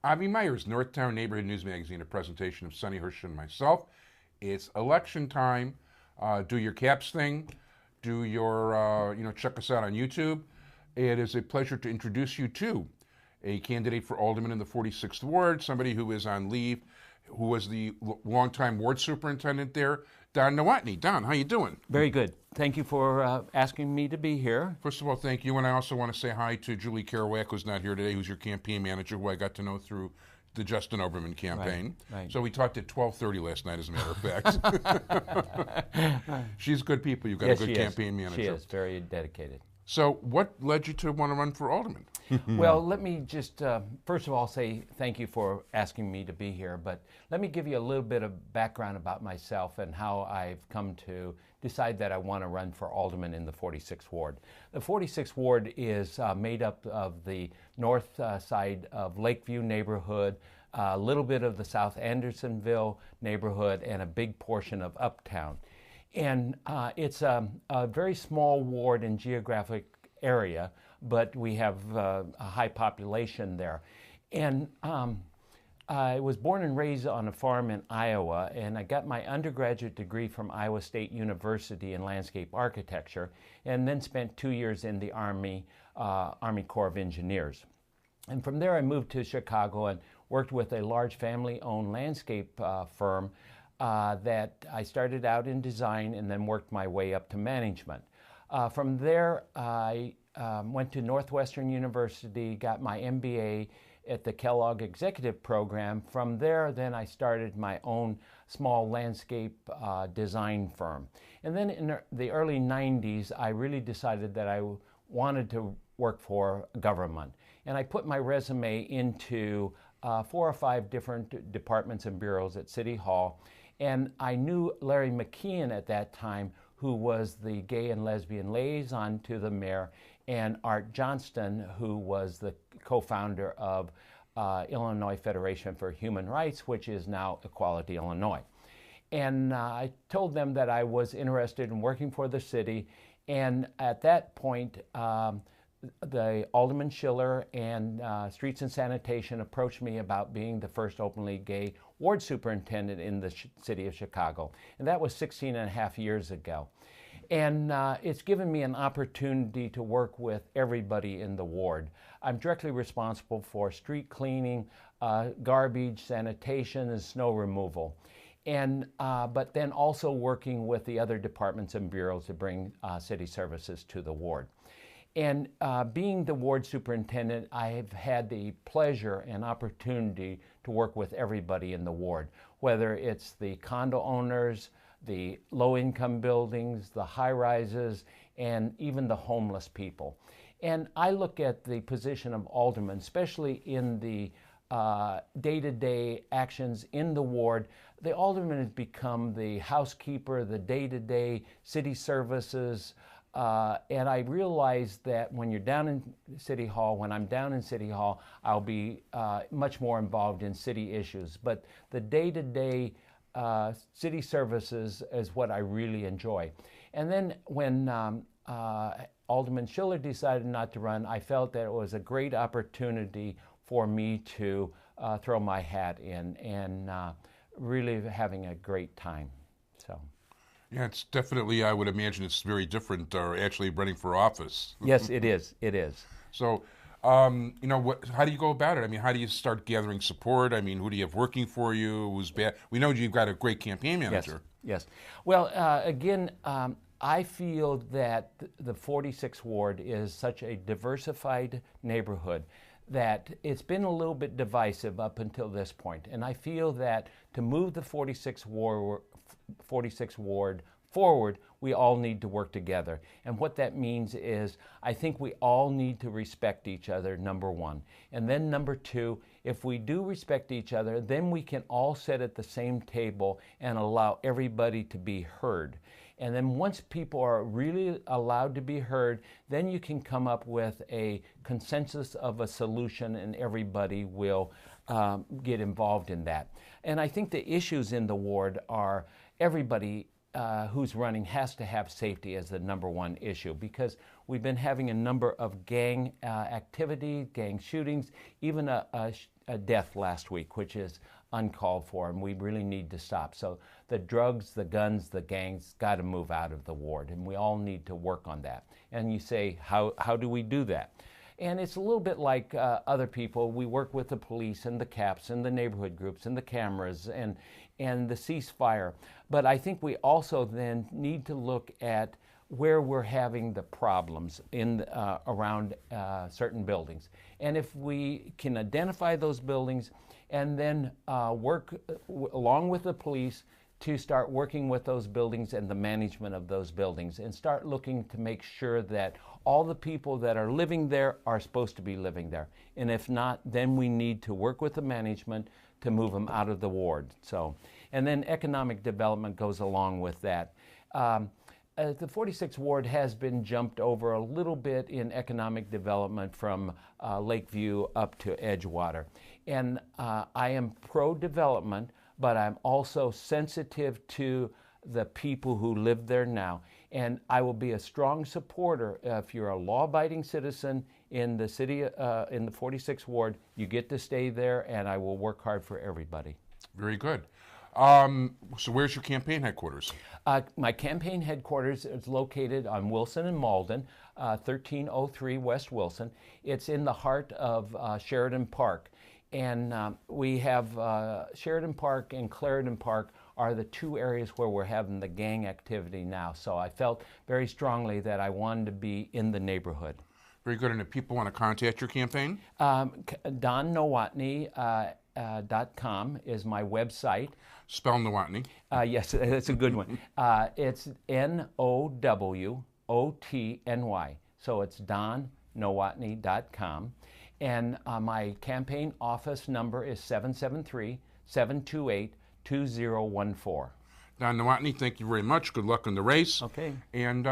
Avi Meyer's Northtown Neighborhood News Magazine, a presentation of Sonny Hirsch and myself. It's election time. Do your caps thing. Do your, check us out on YouTube. It is a pleasure to introduce you to a candidate for alderman in the 46th Ward, somebody who is on leave, who was the longtime ward superintendent there, Don Nowotny. Don, how you doing? Very good. Thank you for asking me to be here. First of all, thank you, and I also want to say hi to Julie Kerouac, who's not here today, who's your campaign manager, who I got to know through the Justin Oberman campaign. Right. So we talked at 12:30 last night, as a matter of fact. She's good people. You've got Yes, a good she campaign is. manager. She is very dedicated. So what led you to want to run for alderman? Well, let me just first of all say thank you for asking me to be here, but let me give you a little bit of background about myself and how I've come to decide that I want to run for alderman in the 46th Ward. The 46th Ward is made up of the north side of Lakeview neighborhood, a little bit of the South Andersonville neighborhood, and a big portion of Uptown. And it's a very small ward in geographic area, but we have a high population there. And I was born and raised on a farm in Iowa, and I got my undergraduate degree from Iowa State University in landscape architecture, and then spent 2 years in the Army Corps of Engineers. And from there I moved to Chicago and worked with a large family-owned landscape firm that I started out in design and then worked my way up to management. From there, I went to Northwestern University, got my MBA at the Kellogg Executive Program. From there, then I started my own small landscape design firm. And then in the early 90s, I really decided that I wanted to work for government. And I put my resume into 4 or 5 different departments and bureaus at City Hall. And I knew Larry McKeon at that time, who was the gay and lesbian liaison to the mayor, and Art Johnston, who was the co-founder of Illinois Federation for Human Rights, which is now Equality Illinois. And I told them that I was interested in working for the city, and at that point, the Alderman Schiller and Streets and Sanitation approached me about being the first openly gay ward superintendent in the city of Chicago. And that was 16 and a half years ago. And it's given me an opportunity to work with everybody in the ward. I'm directly responsible for street cleaning, garbage, sanitation, and snow removal. And, but then also working with the other departments and bureaus to bring city services to the ward. And being the ward superintendent, I have had the pleasure and opportunity to work with everybody in the ward, whether it's the condo owners, the low-income buildings, the high-rises, and even the homeless people. And I look at the position of alderman, especially in the day-to-day actions in the ward. The alderman has become the housekeeper, the day-to-day city services, and I realize that when you're down in City Hall, when I'm down in City Hall, I'll be much more involved in city issues. But the day-to-day city services is what I really enjoy. And then when Alderman Schiller decided not to run, I felt that it was a great opportunity for me to throw my hat in and really having a great time. So. Yeah, it's definitely, I would imagine it's very different actually running for office. Yes, it is. It is. So, how do you go about it? I mean, how do you start gathering support? I mean, who do you have working for you? Who's bad? We know you've got a great campaign manager. Yes. Well, again, I feel that the 46th Ward is such a diversified neighborhood that it's been a little bit divisive up until this point. And I feel that to move the 46th Ward forward, we all need to work together. And what that means is I think we all need to respect each other, number one. And then number two, if we do respect each other, then we can all sit at the same table and allow everybody to be heard. And then once people are really allowed to be heard, then you can come up with a consensus of a solution and everybody will get involved in that. And I think the issues in the ward are everybody who's running has to have safety as the number one issue, because we've been having a number of gang activity, gang shootings, even a a death last week, which is uncalled for, and we really need to stop. So the drugs, the guns, the gangs got to move out of the ward, and we all need to work on that. And you say, how do we do that? And it's a little bit like other people. We work with the police and the CAPS and the neighborhood groups and the cameras and the ceasefire. But I think we also then need to look at where we're having the problems in around certain buildings. And if we can identify those buildings and then work along with the police to start working with those buildings and the management of those buildings, and start looking to make sure that all the people that are living there are supposed to be living there. And if not, then we need to work with the management to move them out of the ward. So, and then economic development goes along with that. The 46th Ward has been jumped over a little bit in economic development from Lakeview up to Edgewater. And I am pro-development, but I'm also sensitive to the people who live there now. And I will be a strong supporter. If you're a law-abiding citizen in the city, in the 46th Ward, you get to stay there, and I will work hard for everybody. Very good. So where's your campaign headquarters? My campaign headquarters is located on Wilson and Malden, 1303 West Wilson. It's in the heart of Sheridan Park. And we have Sheridan Park and Clarendon Park are the two areas where we're having the gang activity now. So I felt very strongly that I wanted to be in the neighborhood. Very good. And if people want to contact your campaign? DonNowotny.com is my website. Spell Nowotny. Yes, that's a good one. It's Nowotny. So it's DonNowotny.com. And my campaign office number is 773-728-2014. Don Nowotny, thank you very much. Good luck in the race. Okay. And